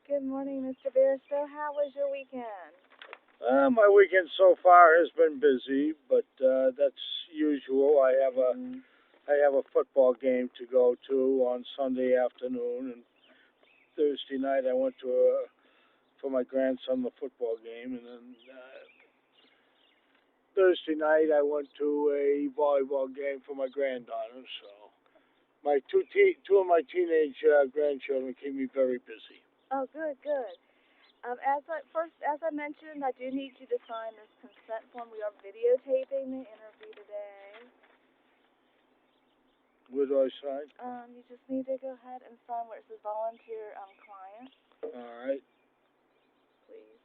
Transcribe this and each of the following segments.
Good morning, Mr. Barstow. How was your weekend? My weekend so far has been busy, but that's usual. Mm-hmm. I have a football game to go to on Sunday afternoon, and Thursday night I went to for my grandson the football game, and then Thursday night I went to a volleyball game for my granddaughter. So my two of my teenage grandchildren keep me very busy. Oh, good, good. As I mentioned, I do need you to sign this consent form. We are videotaping the interview today. Where do I sign? You just need to go ahead and sign where it says volunteer client, All right. please.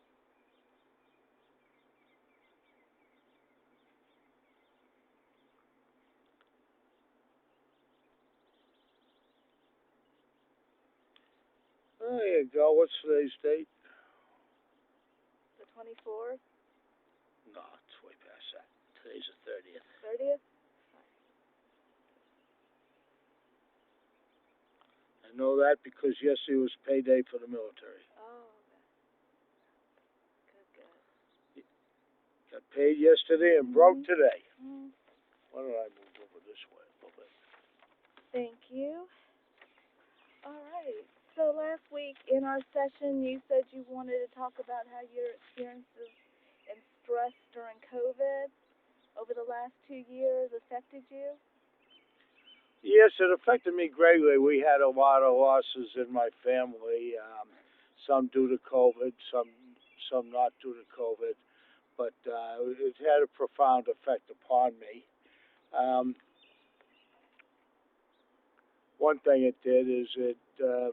There you go. What's today's date? The 24th, No, it's way past that. Today's the 30th. 30th. I know that because yesterday was payday for the military. Oh, good, good. Got paid yesterday and broke today. Mm-hmm. Why don't I move over this way a little bit? Thank you. All right. So last week in our session, you said you wanted to talk about how your experiences and stress during COVID over the last 2 years affected you. Yes, it affected me greatly. We had a lot of losses in my family, some due to COVID, some not due to COVID, but it had a profound effect upon me. Um, One thing it did is it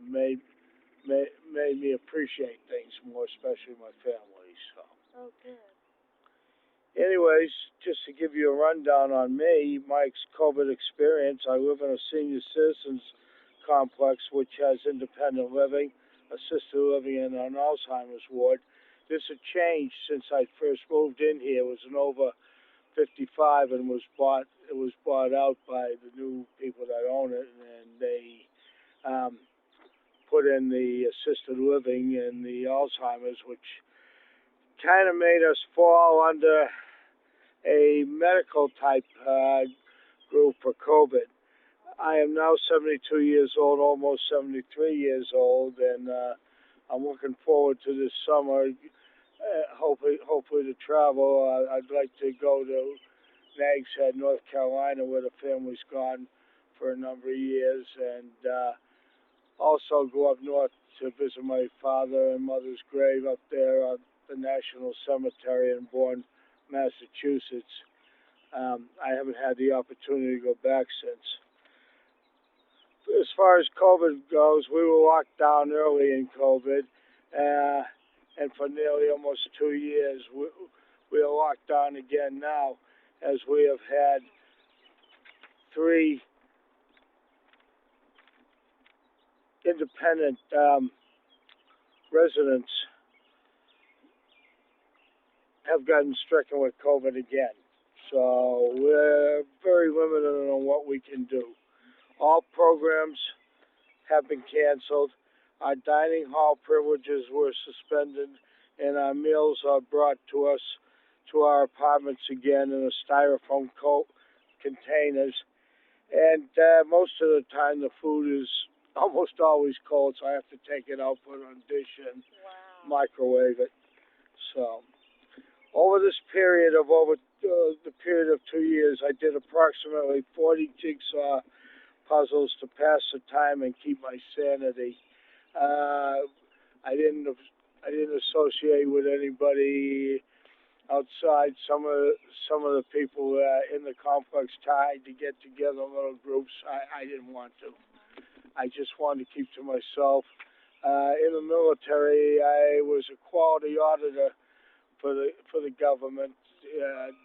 made me appreciate things more, especially my family. So. Oh, good. Anyways, just to give you a rundown on me, my COVID experience, I live in a senior citizens complex which has independent living, assisted living, and an Alzheimer's ward. This had changed since I first moved in here. It was an over 55 and it was bought out by the new people that own it, and they um, put in the assisted living and the Alzheimer's, which kind of made us fall under a medical type group for COVID. I am now 72 years old, almost 73 years old, and I'm looking forward to this summer. Hopefully to travel. I'd like to go to Nags Head, North Carolina, where the family's gone for a number of years, and also go up north to visit my father and mother's grave up there at the National Cemetery in Bourne, Massachusetts. I haven't had the opportunity to go back since. As far as COVID goes, we were locked down early in COVID, and for nearly almost 2 years, we are locked down again now, as we have had three independent residents have gotten stricken with COVID again. So we're very limited on what we can do. All programs have been canceled. Our dining hall privileges were suspended, and our meals are brought to us to our apartments again in a styrofoam containers. And most of the time, the food is almost always cold, so I have to take it out, put it on a dish, and microwave it. So over this period of the period of 2 years, I did approximately 40 jigsaw puzzles to pass the time and keep my sanity. I didn't associate with anybody outside. Some of the people in the complex tried to get together in little groups. I didn't want to. I just wanted to keep to myself. In the military, I was a quality auditor for the government.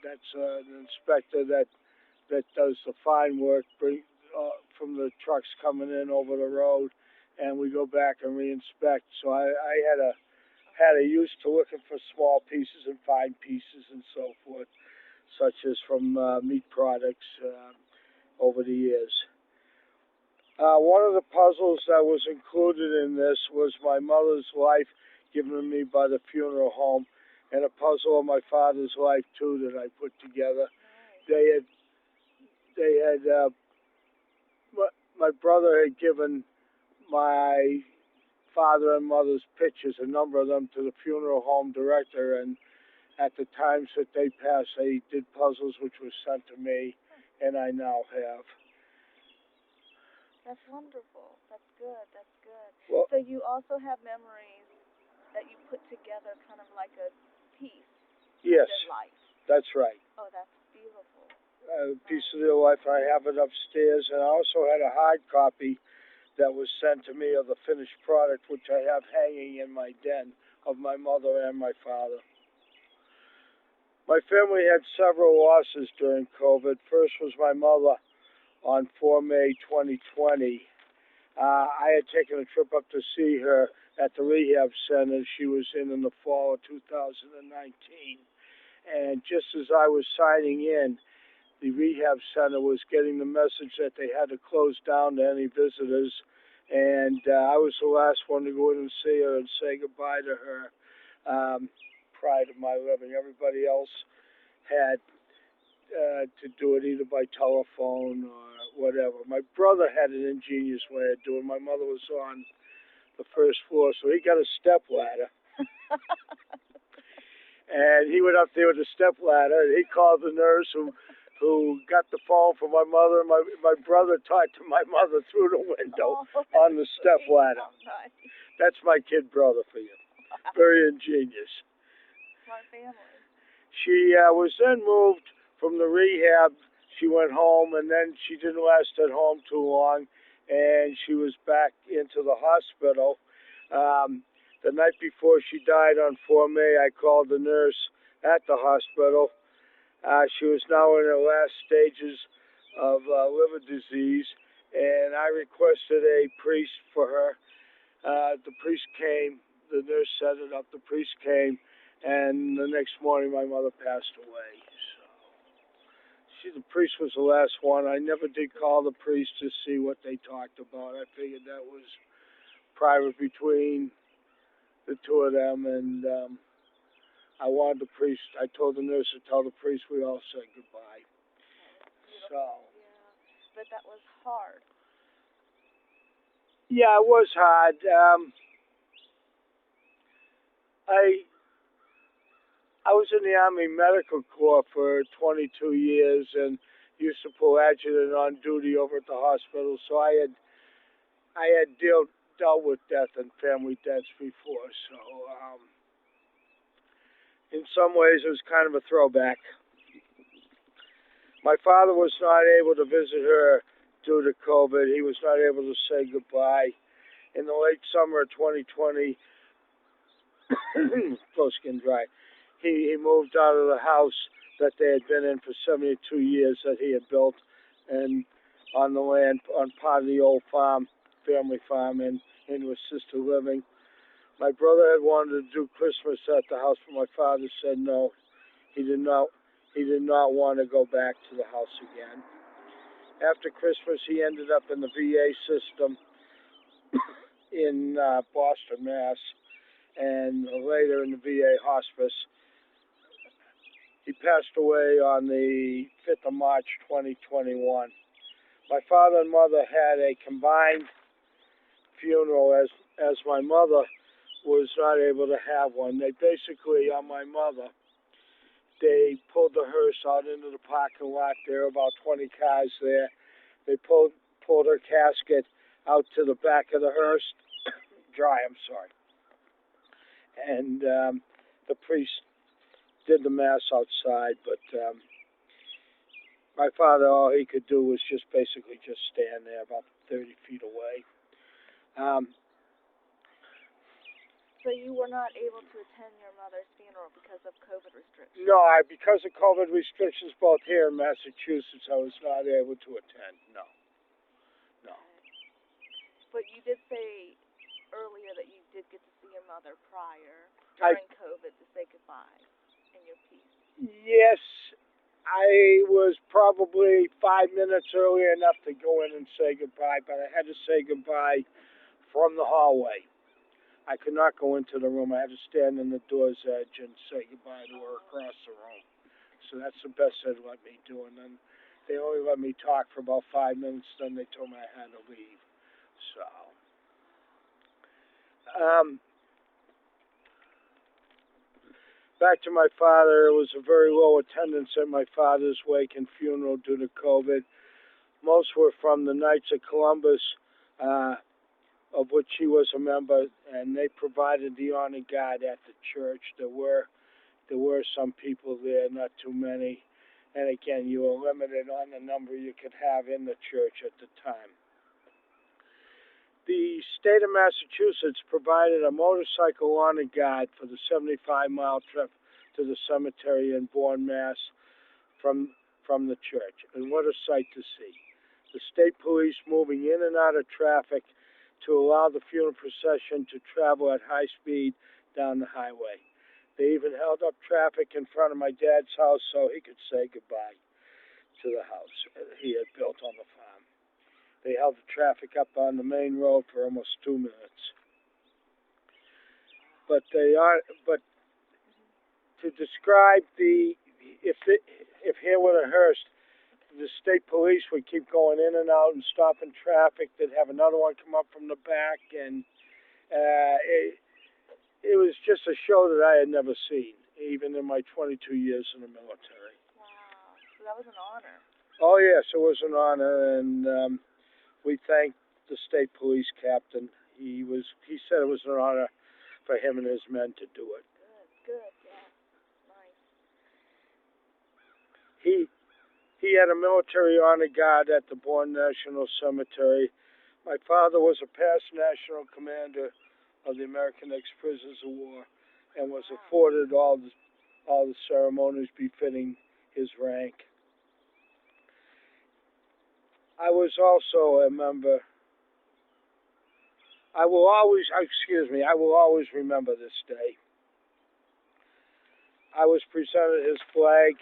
That's an inspector that does the fine work from the trucks coming in over the road, and we go back and reinspect. So I had a use to looking for small pieces and fine pieces and so forth, such as from meat products over the years. One of the puzzles that was included in this was my mother's life given to me by the funeral home, and a puzzle of my father's life too that I put together. Nice. They had my brother had given my father and mother's pictures, a number of them, to the funeral home director, and at the times that they passed, they did puzzles which were sent to me, and I now have. That's wonderful. That's good. That's good. Well, So you also have memories that you put together, kind of like a piece yes, of their life. that's right. Oh, that's beautiful. A piece of their life. I have it upstairs, and I also had a hard copy that was sent to me of the finished product, which I have hanging in my den, of my mother and my father. My family had several losses during COVID. First was my mother on 4 May 2020. I had taken a trip up to see her at the rehab center she was in the fall of 2019. And just as I was signing in, the rehab center was getting the message that they had to close down to any visitors. And I was the last one to go in and see her and say goodbye to her prior to my leaving. Everybody else had to do it either by telephone or whatever. My brother had an ingenious way of doing it. My mother was on the first floor, so he got a step ladder. And he went up there with a step ladder, and he called the nurse who got the phone for my mother. And my brother talked to my mother through the window on the step ladder. Nice. That's my kid brother for you. Very ingenious. Smart family. She was then moved from the rehab. She went home, and then she didn't last at home too long, and she was back into the hospital. The night before she died on 4 May, I called the nurse at the hospital. She was now in her last stages of liver disease, and I requested a priest for her. The priest came. The nurse set it up. The priest came, and the next morning my mother passed away. So, the priest was the last one. I never did call the priest to see what they talked about. I figured that was private between the two of them, and I wanted the priest. I told the nurse to tell the priest we all said goodbye. So. Yeah, but that was hard. Yeah, it was hard. I was in the Army Medical Corps for 22 years and used to pull adjutant on duty over at the hospital. So I had dealt with death and family deaths before. So in some ways it was kind of a throwback. My father was not able to visit her due to COVID. He was not able to say goodbye. In the late summer of 2020, close getting dry, he moved out of the house that they had been in for 72 years that he had built, and on the land, on part of the old farm, family farm, and into assisted living. My brother had wanted to do Christmas at the house, but my father said no. He did not want to go back to the house again. After Christmas, he ended up in the VA system in Boston, Mass, and later in the VA hospice. He passed away on the 5th of March, 2021. My father and mother had a combined funeral as my mother was not able to have one. They basically, on my mother, they pulled the hearse out into the parking lot. There were about 20 cars there. They pulled her casket out to the back of the hearse, and the priest did the mass outside, but my father, all he could do was just basically just stand there about 30 feet away. So you were not able to attend your mother's funeral because of COVID restrictions? No, because of COVID restrictions both here in Massachusetts, I was not able to attend, no. But you did say earlier that you did get to see your mother during COVID to say goodbye in your piece. Yes, I was probably 5 minutes early enough to go in and say goodbye, but I had to say goodbye from the hallway. I could not go into the room. I had to stand in the door's edge and say goodbye to her across the room. So that's the best they'd let me do. And then they only let me talk for about 5 minutes. Then they told me I had to leave. So, back to my father. It was a very low attendance at my father's wake and funeral due to COVID. Most were from the Knights of Columbus, of which he was a member, and they provided the honor guard at the church. There were some people there, not too many. And again, you were limited on the number you could have in the church at the time. The state of Massachusetts provided a motorcycle honor guard for the 75-mile trip to the cemetery in Bourne, Mass. from the church. And what a sight to see. The state police moving in and out of traffic to allow the funeral procession to travel at high speed down the highway. They even held up traffic in front of my dad's house so he could say goodbye to the house he had built on the farm. They held the traffic up on the main road for almost 2 minutes. But to describe if here were the Hearst, the state police would keep going in and out and stopping traffic. They'd have another one come up from the back, and it was just a show that I had never seen, even in my 22 years in the military. Wow, so that was an honor. Oh yes, it was an honor, and we thanked the state police captain. He said it was an honor for him and his men to do it. Good, yeah, nice. He had a military honor guard at the Bourne National Cemetery. My father was a past national commander of the American ex-prisoners of war and was afforded all the ceremonies befitting his rank. I was also a member. I will always remember this day. I was presented his flag.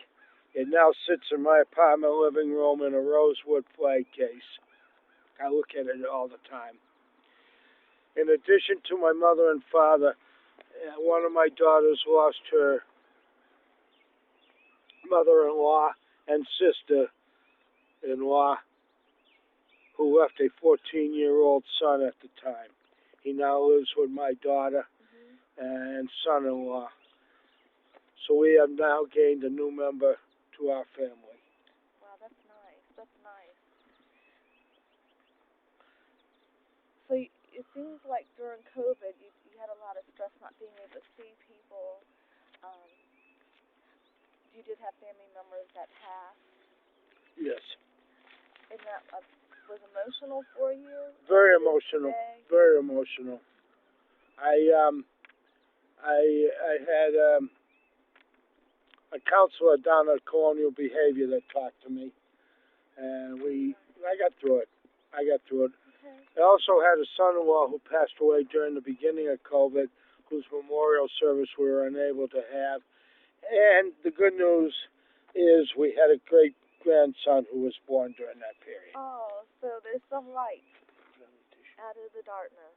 It now sits in my apartment living room in a rosewood flag case. I look at it all the time. In addition to my mother and father, one of my daughters lost her mother-in-law and sister-in-law, who left a 14-year-old son at the time. He now lives with my daughter and son-in-law. So we have now gained a new member to our family. Wow, that's nice. That's nice. So it seems like during COVID, you had a lot of stress not being able to see people. You did have family members that passed. Yes. And that was emotional for you? Very emotional. Very emotional. I had a counselor down at Colonial Behavior that talked to me, and I got through it. Okay. I also had a son-in-law who passed away during the beginning of COVID, whose memorial service we were unable to have. And the good news is we had a great-grandson who was born during that period. Oh, so there's some light out of the darkness.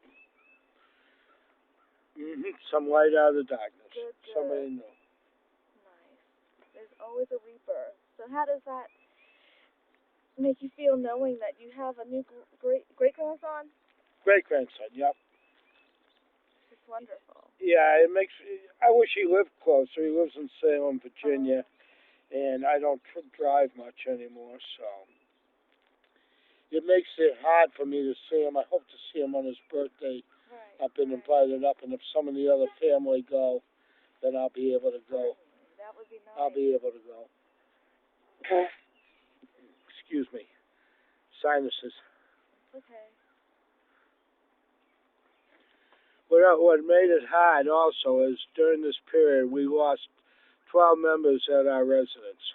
Some light out of the darkness. Good. Somebody knew. Nice. There's always a rebirth. So how does that make you feel knowing that you have a new great-grandson? Great-grandson, yep. It's wonderful. Yeah, I wish he lived closer. He lives in Salem, Virginia, and I don't drive much anymore, so it makes it hard for me to see him. I hope to see him on his birthday. Right. I've been invited up, and if some of the other family go, then I'll be able to go. That would be nice. I'll be able to go. Excuse me. Sinuses. Okay. What made it hard also is during this period we lost 12 members at our residence.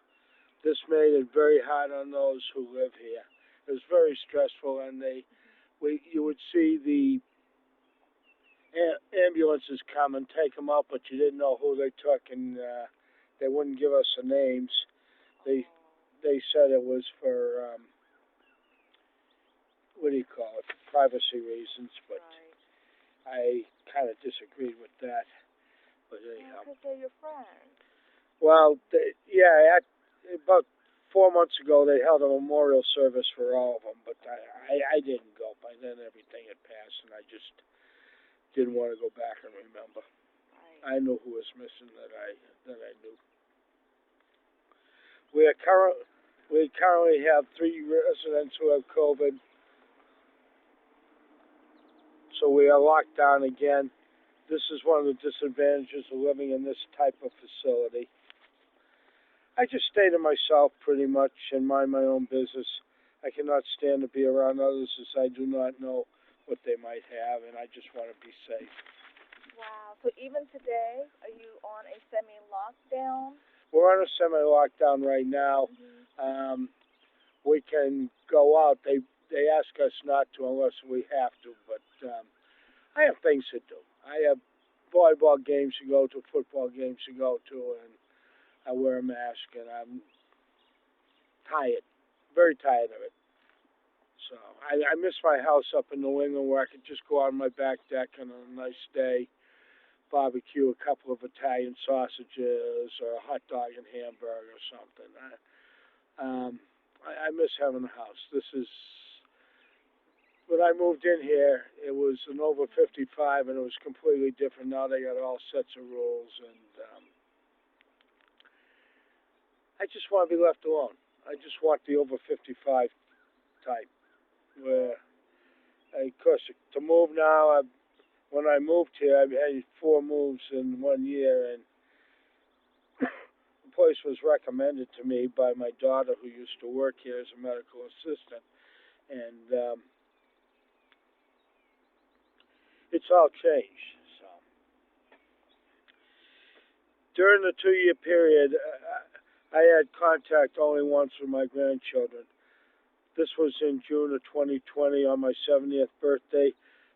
This made it very hard on those who live here. It was very stressful, and you would see the ambulances come and take them out, but you didn't know who they took, and they wouldn't give us the names. They they said it was for what do you call it, privacy reasons, but Right. I kind of disagreed with that. But Well, anyhow, 'cause they're your friends. well, yeah, about 4 months ago they held a memorial service for all of them, but I didn't go. By then everything had passed, and I just didn't want to go back and remember. Right. I knew who was missing that I knew. We currently have 3 residents who have COVID, so we are locked down again. This is one of the disadvantages of living in this type of facility. I just stay to myself pretty much and mind my own business. I cannot stand to be around others as I do not know what they might have, and I just want to be safe. Wow. So even today, are you on a semi-lockdown? We're on a semi-lockdown right now. Mm-hmm. We can go out. They ask us not to unless we have to, but I have things to do. I have volleyball games to go to, football games to go to, and I wear a mask, and I'm tired, very tired of it. So I miss my house up in New England where I could just go out on my back deck on a nice day, barbecue a couple of Italian sausages or a hot dog and hamburger or something. I miss having a house. This is when I moved in here. It was an over 55, and it was completely different. Now they got all sets of rules, and I just want to be left alone. I just want the over 55 type. Where, of course, to move now, when I moved here, I've had 4 moves in 1 year, and the place was recommended to me by my daughter who used to work here as a medical assistant, and it's all changed. So during the 2 year period, I had contact only once with my grandchildren. This was in June of 2020 on my 70th birthday.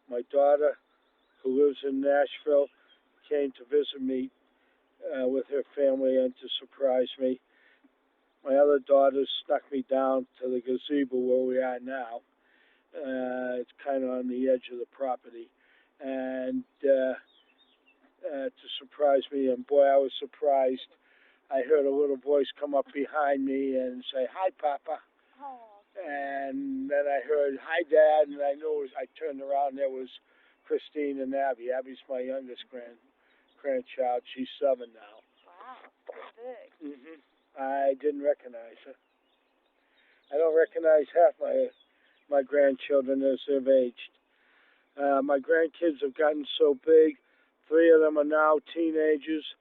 My daughter, who lives in Nashville, came to visit me with her family and to surprise me. My other daughters snuck me down to the gazebo where we are now. It's kind of on the edge of the property. And to surprise me, and boy, I was surprised. I heard a little voice come up behind me and say, "Hi, Papa." Oh. And then I heard, "Hi, Dad," and I knew it was, I turned around, and there was Christine and Abby. Abby's my youngest grandchild. She's 7 now. Wow. Pretty big. I didn't recognize her. I don't recognize half my grandchildren as they've aged. My grandkids have gotten so big. 3 of them are now teenagers.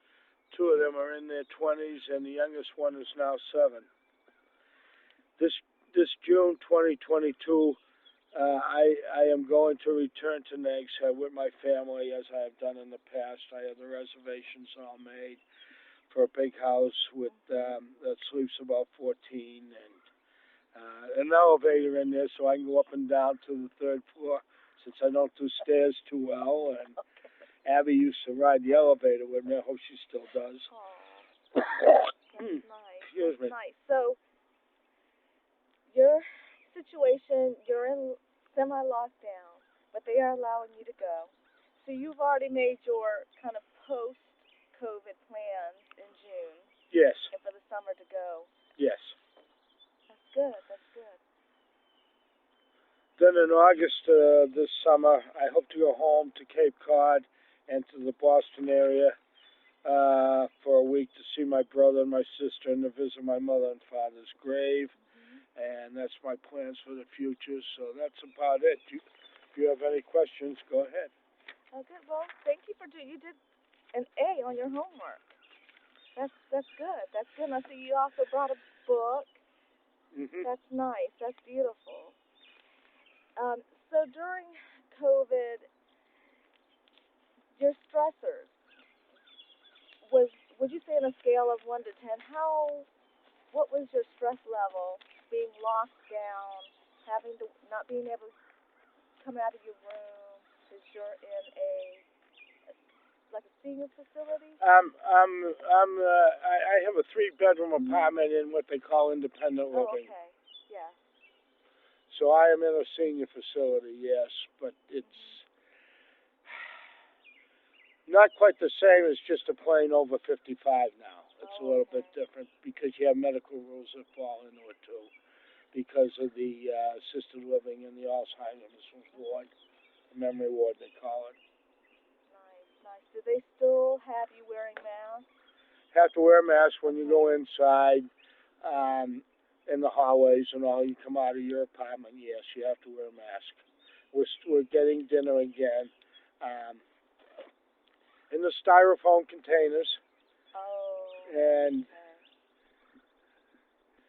2 of them are in their 20s, and the youngest one is now 7. This June 2022, I am going to return to Nags Head with my family as I have done in the past. I have the reservations all made for a big house with that sleeps about 14 and an elevator in there so I can go up and down to the 3rd floor since I don't do stairs too well. And Abby used to ride the elevator with me. I hope she still does. Aw. That's nice. Excuse me. Nice. So your situation, you're in semi-lockdown, but they are allowing you to go. So you've already made your kind of post-COVID plans in June. Yes. And for the summer to go. Yes. That's good. That's good. Then in August this summer, I hope to go home to Cape Cod and to the Boston area for a week to see my brother and my sister and to visit my mother and father's grave. And that's my plans for the future. So that's about it. If you have any questions, go ahead. Okay. Well, thank you for you did an A on your homework. That's good. That's good. And I see you also brought a book. That's nice. That's beautiful. So during COVID, your stressors would you say on a scale of 1 to 10, what was your stress level being locked down, not being able to come out of your room because you're in like a senior facility? I have a 3-bedroom apartment in what they call independent Oh, living. okay. Yeah. So I am in a senior facility, yes, but it's not quite the same as just a plain over 55 now. It's a little bit different because you have medical rules that fall into it too, because of the assisted living and the Alzheimer's ward, the memory ward they call it. Nice, nice. Do they still have you wearing masks? Have to wear a mask when you go inside, in the hallways and all. You come out of your apartment, yes, you have to wear a mask. We're getting dinner again, in the styrofoam containers, Oh. and Okay.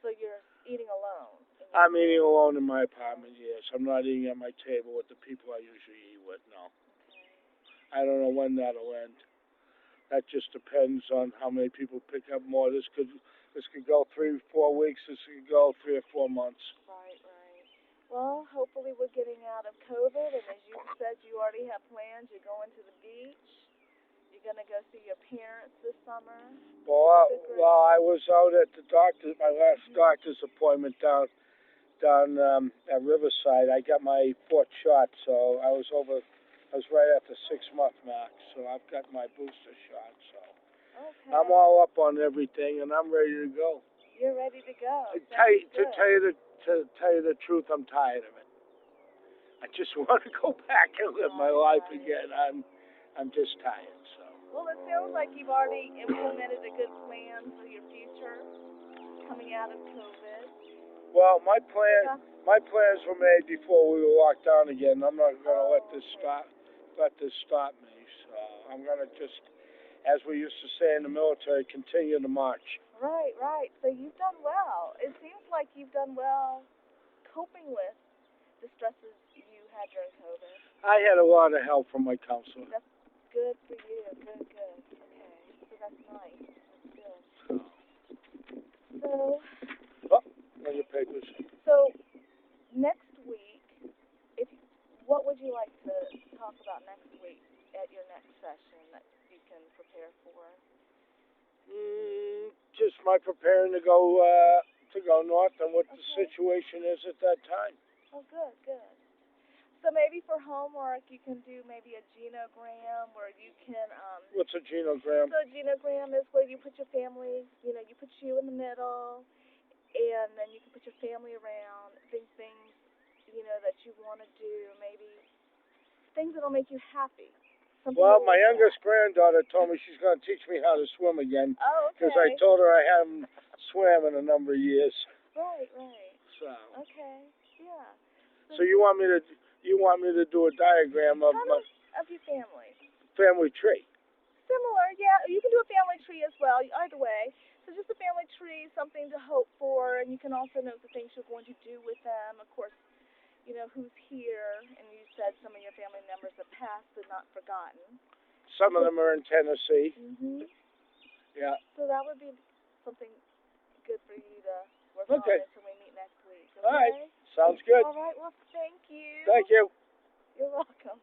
So you're eating alone? I'm eating alone in my apartment, yes. I'm not eating at my table with the people I usually eat with, no. Okay. I don't know when that'll end. That just depends on how many people pick up more. This could go 3 or 4 weeks. This could go 3 or 4 months. Right, right. Well, hopefully we're getting out of COVID, and as you said, you already have plans. You're going to the beach. You're going to go see your parents this summer. Well, I was out at the doctor's, my last doctor's appointment down at Riverside. I got my 4th shot, so I was right at the 6-month mark, so I've got my booster shot, so Okay. I'm all up on everything, and I'm ready to go. You're ready to go. To tell you the truth, I'm tired of it. I just want to go back and live my life again. I'm just tired, so. Well, it sounds like you've already implemented a good plan for your future coming out of COVID. Well, my plans were made before we were locked down again. I'm not going to let this stop me. So I'm going to just, as we used to say in the military, continue to march. Right, right. So you've done well. It seems like you've done well coping with the stresses you had during COVID. I had a lot of help from my counselor. That's good for you. Good, good. Okay. So that's nice. That's good. So, On your papers. so next week, what would you like to talk about next week at your next session that you can prepare for? Just my preparing to go north and what the situation is at that time. Oh, good, good. So maybe for homework you can do maybe a genogram where you can What's a genogram? So a genogram is where you put your family, you put you in the middle, and then you can put your family around, things that you want to do, maybe things that'll make you happy. Well, my youngest granddaughter told me she's going to teach me how to swim again. Oh, okay. Because I told her I haven't swam in a number of years. Right, right. So. Okay, yeah. So you want me to do a diagram of my your family tree? Similar, yeah. You can do a family tree as well. Either way. So just a family tree, something to hope for, and you can also note the things you're going to do with them. Of course, who's here, and you said some of your family members have passed but not forgotten. Some of them are in Tennessee. Mhm. Yeah. So that would be something good for you to work on until we meet next week. Okay? All right. Sounds good. All right. Well, thank you. Thank you. You're welcome.